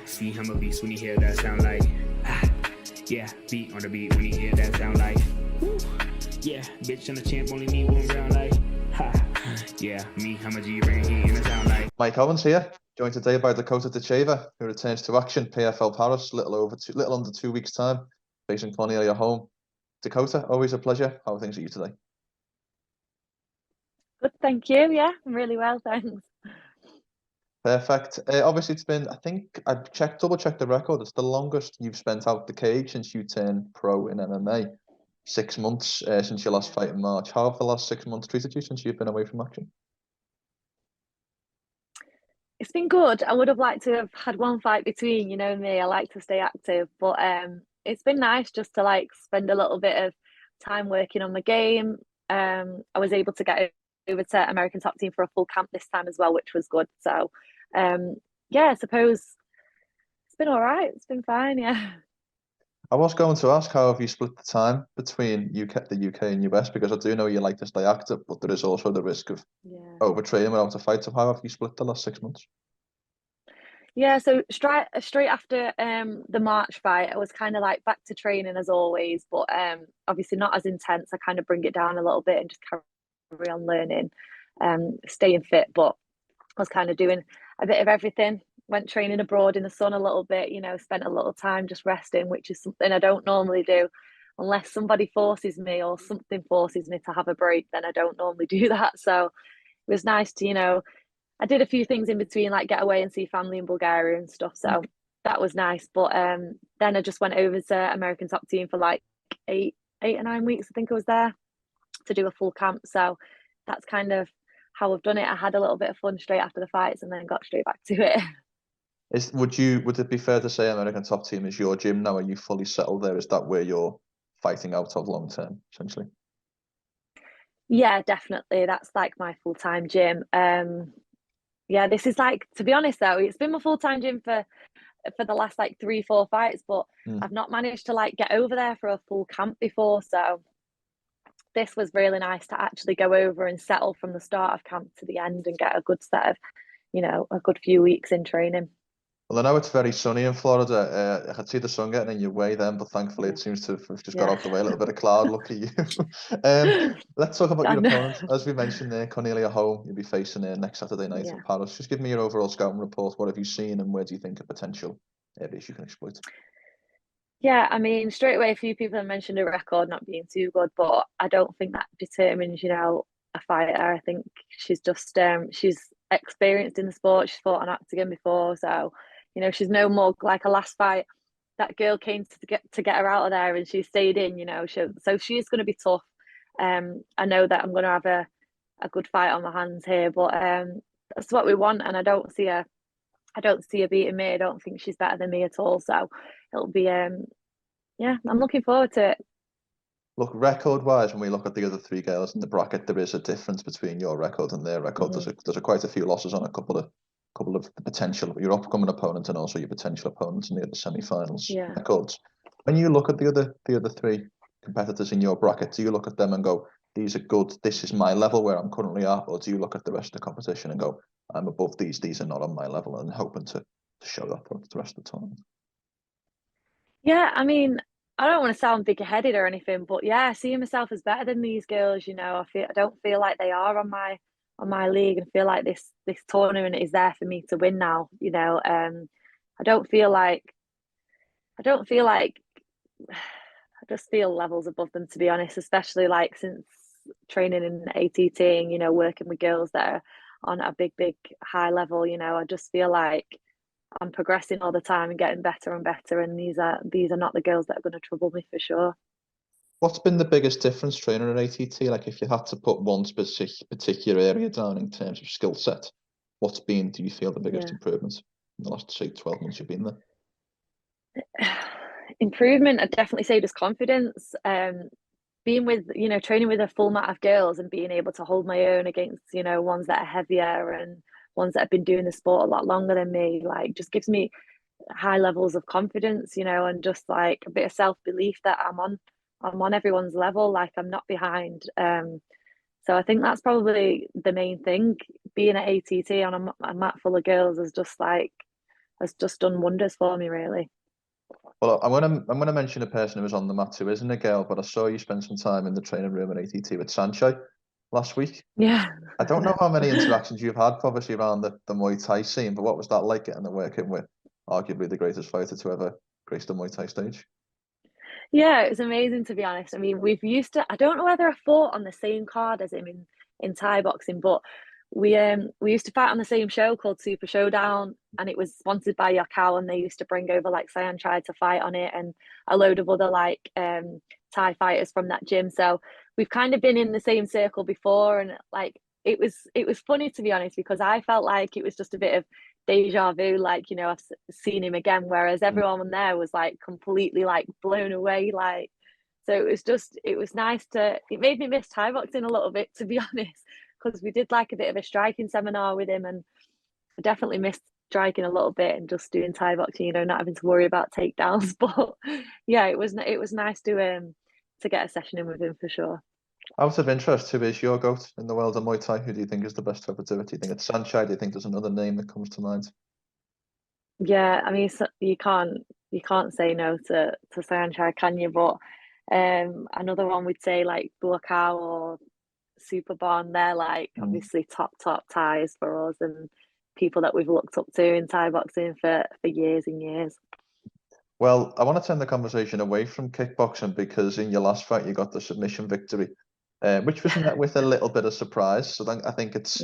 See, I'm a beast when you hear that sound like yeah, beat on the beat when you hear that sound like woo. Yeah, bitch, I'm a champ, only need one round like ha. Yeah, me, I'm a G-Ring, he in the sound like. Mike Owens here, joined today by Dakota Ditcheva, who returns to action PFL Paris little under 2 weeks' time, facing Cornelia Holm. Dakota, always a pleasure. How are things at you today? Good, thank you. Yeah, I'm really well, thanks. Perfect. Obviously, it's been, I think, I've double checked the record. It's the longest you've spent out the cage since you turned pro in MMA. 6 months since your last fight in March. How have the last 6 months treated you since you've been away from action? It's been good. I would have liked to have had one fight between, you know me, I like to stay active, but it's been nice just to like spend a little bit of time working on the game. I was able to get over to American Top Team for a full camp this time as well, which was good. So yeah, I suppose it's been all right. It's been fine, yeah. I was going to ask, how have you split the time between the UK and US? Because I do know you like to stay active, but there is also the risk of overtraining without a fight. So how have you split the last 6 months? Yeah, so straight after the March fight, I was kind of like back to training as always, but obviously not as intense. I kind of bring it down a little bit and just carry on learning, staying fit. But I was kind of doing a bit of everything. Went training abroad in the sun a little bit, you know, spent a little time just resting, which is something I don't normally do unless somebody forces me or something forces me to have a break. Then I don't normally do that. So it was nice to, you know, I did a few things in between, like get away and see family in Bulgaria and stuff. So that was nice. But then I just went over to American Top Team for like eight or 9 weeks. I think I was there to do a full camp. So that's kind of how I've done it. I had a little bit of fun straight after the fights and then got straight back to it. Would it be fair to say American Top Team is your gym now? Are you fully settled there? Is that where you're fighting out of long term, essentially? Yeah, definitely. That's like my full-time gym. Yeah, this is like, to be honest though, it's been my full-time gym for the last like 3-4 fights, but I've not managed to like get over there for a full camp before. So this was really nice to actually go over and settle from the start of camp to the end and get a good set of, you know, a good few weeks in training. Well, I know it's very sunny in Florida. I could see the sun getting in your way then, but thankfully it seems to have just got out the way. A little bit of cloud, lucky you. Let's talk about your opponent. As we mentioned there, Cornelia Holm, you'll be facing her next Saturday night in Paris. Just give me your overall scouting report. What have you seen and where do you think are potential areas you can exploit? Yeah, I mean, straight away, a few people have mentioned a record not being too good, but I don't think that determines, you know, a fighter. I think she's just she's experienced in the sport. She's fought on octagon before, so you know, she's no more like a last fight. That girl came to get her out of there, and she stayed in. You know, so she is going to be tough. I know that I'm going to have a good fight on my hands here, but that's what we want, and I don't see her beating me. I don't think she's better than me at all. So it'll be yeah, I'm looking forward to it. Look, record-wise, when we look at the other three girls in the bracket, there is a difference between your record and their record. There's quite a few losses on a couple of the potential, your upcoming opponent and also your potential opponents in the other semi-finals records. When you look at the other three competitors in your bracket, do you look at them and go, these are good, this is my level where I'm currently at, or do you look at the rest of the competition and go, I'm above these are not on my level, and hoping to show that throughout the rest of the tournament? Yeah, I mean, I don't want to sound big-headed or anything, but yeah, I see myself as better than these girls. You know, I don't feel like they are on my league, and feel like this tournament is there for me to win now. You know, I don't feel like I just feel levels above them, to be honest, especially like since training in ATT and, you know, working with girls that are on a big high level. You know, I just feel like I'm progressing all the time and getting better and better, and these are not the girls that are going to trouble me for sure. What's been the biggest difference training at ATT? Like, if you had to put one particular area down in terms of skill set, do you feel the biggest improvements in the last, say, 12 months you've been there? Improvement, I'd definitely say just confidence. Being with, you know, training with a full mat of girls and being able to hold my own against, you know, ones that are heavier and ones that have been doing the sport a lot longer than me, like, just gives me high levels of confidence, you know, and just like a bit of self-belief that I'm on everyone's level, like I'm not behind. So I think that's probably the main thing. Being at ATT on a mat full of girls is just like has just done wonders for me, really. Well, I'm gonna mention a person who was on the mat who isn't a girl, but I saw you spend some time in the training room at ATT with Sancho last week. Yeah. I don't know how many interactions you've had, obviously, around the Muay Thai scene, but what was that like getting to working with arguably the greatest fighter to ever grace the Muay Thai stage? Yeah, it was amazing, to be honest. I mean, I don't know whether I fought on the same card as him in Thai boxing, but we used to fight on the same show called Super Showdown, and it was sponsored by Yakkao, and they used to bring over like Sayanchai to fight on it, and a load of other like Thai fighters from that gym. So we've kind of been in the same circle before, and like it was funny, to be honest, because I felt like it was just a bit of deja vu, like, you know, I've seen him again, whereas everyone there was like completely like blown away, like, so it was nice it made me miss Thai boxing a little bit, to be honest, because we did like a bit of a striking seminar with him, and I definitely missed striking a little bit and just doing Thai boxing, you know, not having to worry about takedowns. But yeah, it was nice to get a session in with him, for sure. Out of interest, who is your GOAT in the world of Muay Thai? Who do you think is the best to ever do it? Do you think it's Sanchai? Do you think there's another name that comes to mind? Yeah, I mean, so you can't say no to Sayanchai, can you? But another one would say like Buakaw or Superbon. They're like obviously top Thais for us, and people that we've looked up to in Thai boxing for years and years. Well, I want to turn the conversation away from kickboxing because in your last fight you got the submission victory, which was met with a little bit of surprise. So I think it's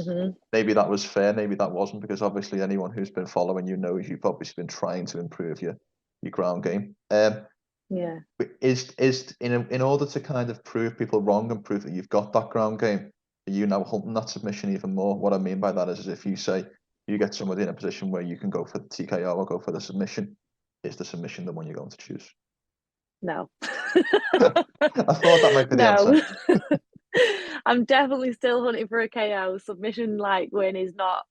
maybe that was fair, maybe that wasn't, because obviously anyone who's been following you knows you've obviously been trying to improve your ground game. Yeah. Is in order to kind of prove people wrong and prove that you've got that ground game, are you now hunting that submission even more? What I mean by that is if you say you get somebody in a position where you can go for the TKO or go for the submission, is the submission the one you're going to choose? No. I thought that might be the No. answer. I'm definitely still hunting for a KO. Submission like win is not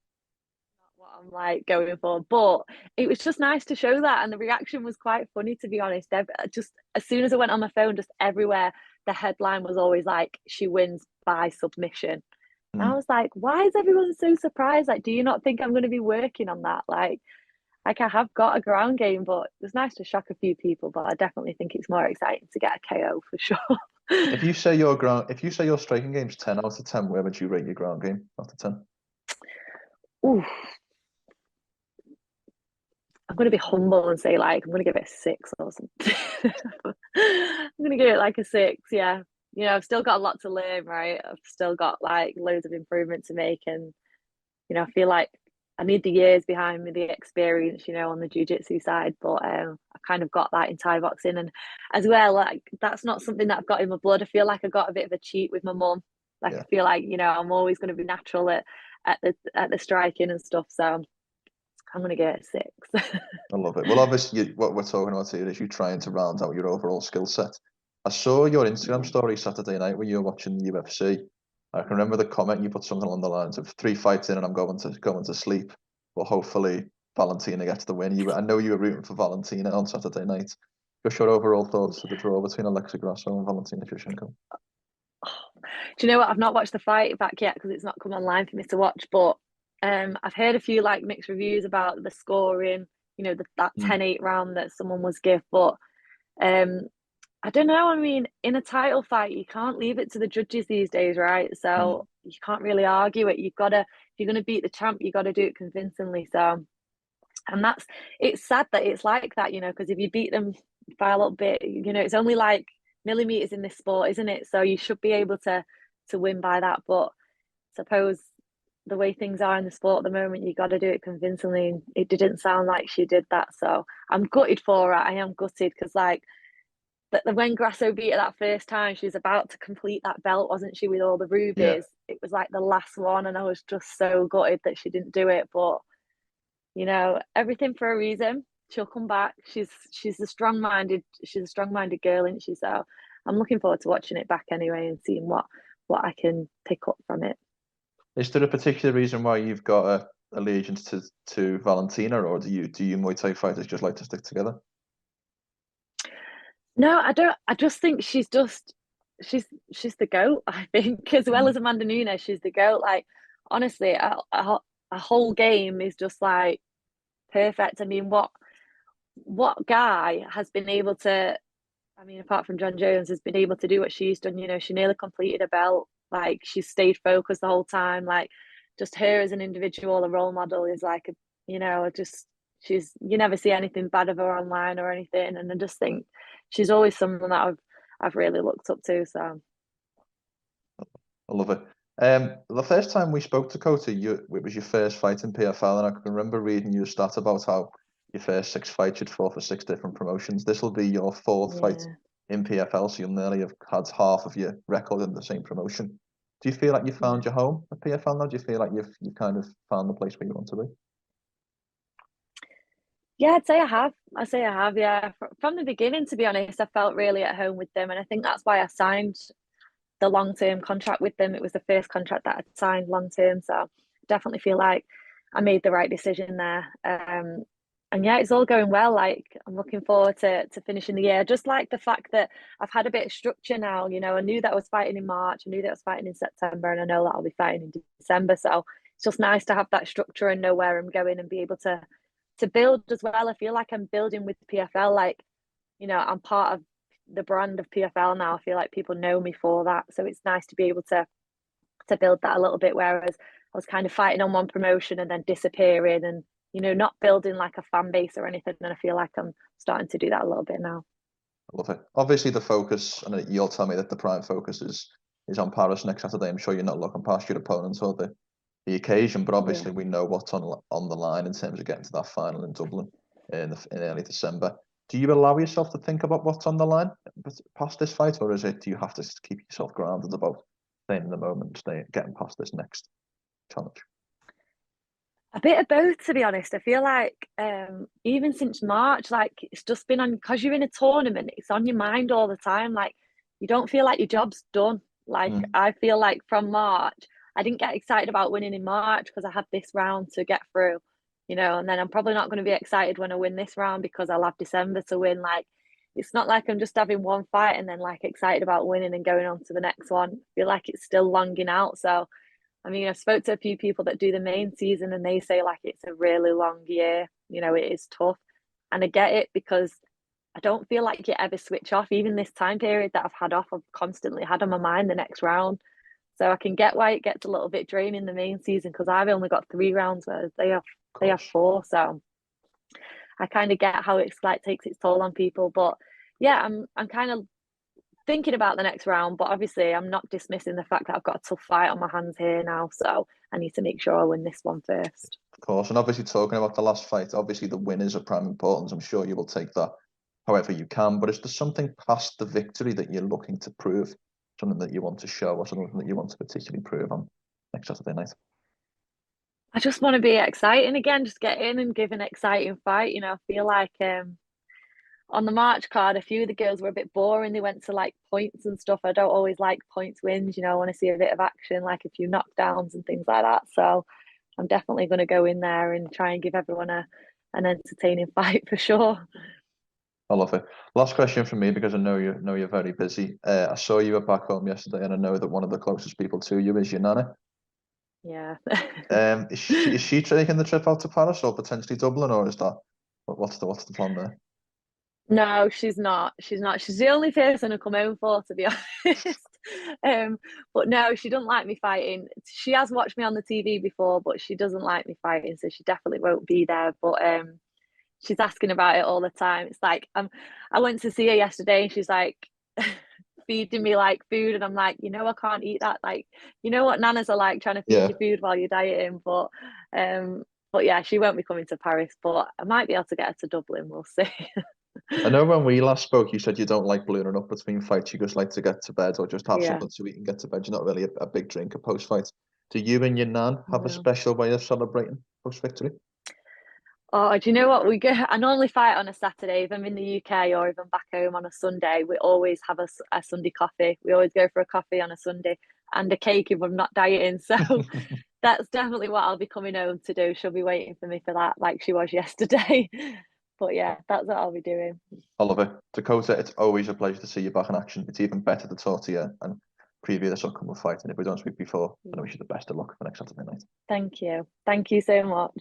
what I'm like going for, but it was just nice to show that, and the reaction was quite funny, to be honest. Just as soon as I went on my phone, just everywhere the headline was always like, she wins by submission. And I was like, why is everyone so surprised? Like, do you not think I'm going to be working on that? Like I have got a ground game, but it was nice to shock a few people. But I definitely think it's more exciting to get a KO, for sure. If you say your striking game's 10 out of 10, where would you rate your ground game out of 10? Ooh, I'm going to be humble and say like I'm going to give it a 6 or something. I'm going to give it like a 6. Yeah, you know, I've still got a lot to learn, right? I've still got like loads of improvement to make, and you know, I feel like I need the years behind me, the experience, you know, on the jiu-jitsu side. But I kind of got that in Thai boxing, and as well, like that's not something that I've got in my blood. I feel like I got a bit of a cheat with my mum. Like I feel like, you know, I'm always going to be natural at the striking and stuff. So I'm going to get a 6. I love it. Well, obviously, what we're talking about here is you trying to round out your overall skill set. I saw your Instagram story Saturday night when you were watching the UFC. I can remember the comment you put something along the lines of 3 fights in and I'm going to sleep. But hopefully Valentina gets the win. I know you were rooting for Valentina on Saturday night. What's your overall thoughts of the draw between Alexa Grasso and Valentina Shevchenko? Do you know what? I've not watched the fight back yet because it's not come online for me to watch. But I've heard a few like mixed reviews about the scoring. You know, that 10-8 round that someone was given. But I don't know. I mean, in a title fight, you can't leave it to the judges these days, right? So you can't really argue it. You've got to, if you're going to beat the champ, you got to do it convincingly. So, and it's sad that it's like that, you know, because if you beat them by a little bit, you know, it's only like millimeters in this sport, isn't it? So you should be able to win by that. But suppose the way things are in the sport at the moment, you got to do it convincingly. It didn't sound like she did that. So I'm gutted for her. I am gutted because like, but when Grasso beat her that first time, she was about to complete that belt, wasn't she, with all the rubies? Yeah. It was like the last one, and I was just so gutted that she didn't do it. But you know, everything for a reason. She'll come back. She's a strong-minded girl, isn't she? So I'm looking forward to watching it back anyway and seeing what I can pick up from it. Is there a particular reason why you've got a allegiance to Valentina, or do you Muay Thai fighters just like to stick together? No, I don't. I just think she's the GOAT. I think as well as Amanda Nunes, she's the GOAT. Like honestly, a whole game is just like perfect. I mean, what guy has been able to, I mean, apart from John Jones, has been able to do what she's done? You know, she nearly completed a belt. Like, she's stayed focused the whole time. Like, just her as an individual, a role model is like, you know, just you never see anything bad of her online or anything. And I just think she's always someone that I've really looked up to. So I love it. The first time we spoke to Dakota, it was your first fight in PFL, and I can remember reading you a stat about how your first 6 fights you'd fought for 6 different promotions. This will be your 4th fight in PFL, so you'll nearly have had half of your record in the same promotion. Do you feel like you found your home at PFL now? Do you feel like you've kind of found the place where you want to be? Yeah, I'd say I have. Yeah, from the beginning, to be honest, I felt really at home with them, and I think that's why I signed the long-term contract with them. It was the first contract that I'd signed long-term, so I definitely feel like I made the right decision there. And yeah, it's all going well. Like, I'm looking forward to finishing the year. Just like the fact that I've had a bit of structure now. You know, I knew that I was fighting in March, I knew that I was fighting in September, and I know that I'll be fighting in December. So it's just nice to have that structure and know where I'm going and be able to build as well. I feel like I'm building with PFL. Like, you know, I'm part of the brand of PFL now. I feel like people know me for that. So it's nice to be able to build that a little bit. Whereas I was kind of fighting on one promotion and then disappearing and, you know, not building like a fan base or anything. And I feel like I'm starting to do that a little bit now. I love it. Obviously the focus, and you'll tell me that the prime focus is on Paris next Saturday. I'm sure you're not looking past your opponents or the occasion, but obviously we know what's on the line in terms of getting to that final in Dublin in early December. Do you allow yourself to think about what's on the line past this fight, or do you have to keep yourself grounded about staying in the moment, getting past this next challenge? A bit of both, to be honest. I feel like even since March, like, it's just been on, because you're in a tournament, it's on your mind all the time. Like, you don't feel like your job's done. Like, I feel like from March, I didn't get excited about winning in March because I had this round to get through, you know, and then I'm probably not going to be excited when I win this round because I'll have December to win. Like, it's not like I'm just having one fight and then like excited about winning and going on to the next one. I feel like it's still longing out. So I mean, I've spoke to a few people that do the main season and they say like it's a really long year. You know, it is tough. And I get it because I don't feel like you ever switch off. Even this time period that I've had off, I've constantly had on my mind the next round. So I can get why it gets a little bit draining the main season because I've only got 3 rounds, whereas they have 4. So I kind of get how it's like takes its toll on people. But yeah, I'm kind of thinking about the next round, but obviously I'm not dismissing the fact that I've got a tough fight on my hands here now, so I need to make sure I win this one first. Of course, and obviously talking about the last fight, obviously the win is of prime importance. I'm sure you will take that however you can, but is there something past the victory that you're looking to prove, something that you want to show or something that you want to particularly prove on next Saturday night? I just want to be exciting again, just get in and give an exciting fight. You know, I feel like on the March card, a few of the girls were a bit boring. They went to like points and stuff. I don't always like points wins, you know, I want to see a bit of action, like a few knockdowns and things like that. So I'm definitely going to go in there and try and give everyone an entertaining fight for sure. I love it. Last question from me, because I know you're very busy. I saw you were back home yesterday, and I know that one of the closest people to you is your nana. Yeah. Is she taking the trip out to Paris or potentially Dublin, or is that what's the plan there? No, she's not. She's not. She's the only person to come home for, to be honest. But no, she doesn't like me fighting. She has watched me on the TV before, but she doesn't like me fighting, so she definitely won't be there. But she's asking about it all the time. It's like I went to see her yesterday, and she's like feeding me like food, and I'm like, you know, I can't eat that. Like, you know what nanas are like, trying to feed you food while you're dieting. But yeah, she won't be coming to Paris, but I might be able to get her to Dublin. We'll see. I know when we last spoke, you said you don't like ballooning up between fights. You just like to get to bed or just have something to eat and get to bed. You're not really a big drinker post-fight. Do you and your nan have a special way of celebrating post-victory? Oh, do you know what? I normally fight on a Saturday. If I'm in the UK or if I'm back home on a Sunday, we always have a Sunday coffee. We always go for a coffee on a Sunday and a cake if I'm not dieting. So that's definitely what I'll be coming home to do. She'll be waiting for me for that, like she was yesterday. But yeah, that's what I'll be doing. I love it. Dakota, it's always a pleasure to see you back in action. It's even better to talk to you and preview this upcoming fight. And if we don't speak before, I wish you the best of luck for next Saturday night. Thank you. Thank you so much.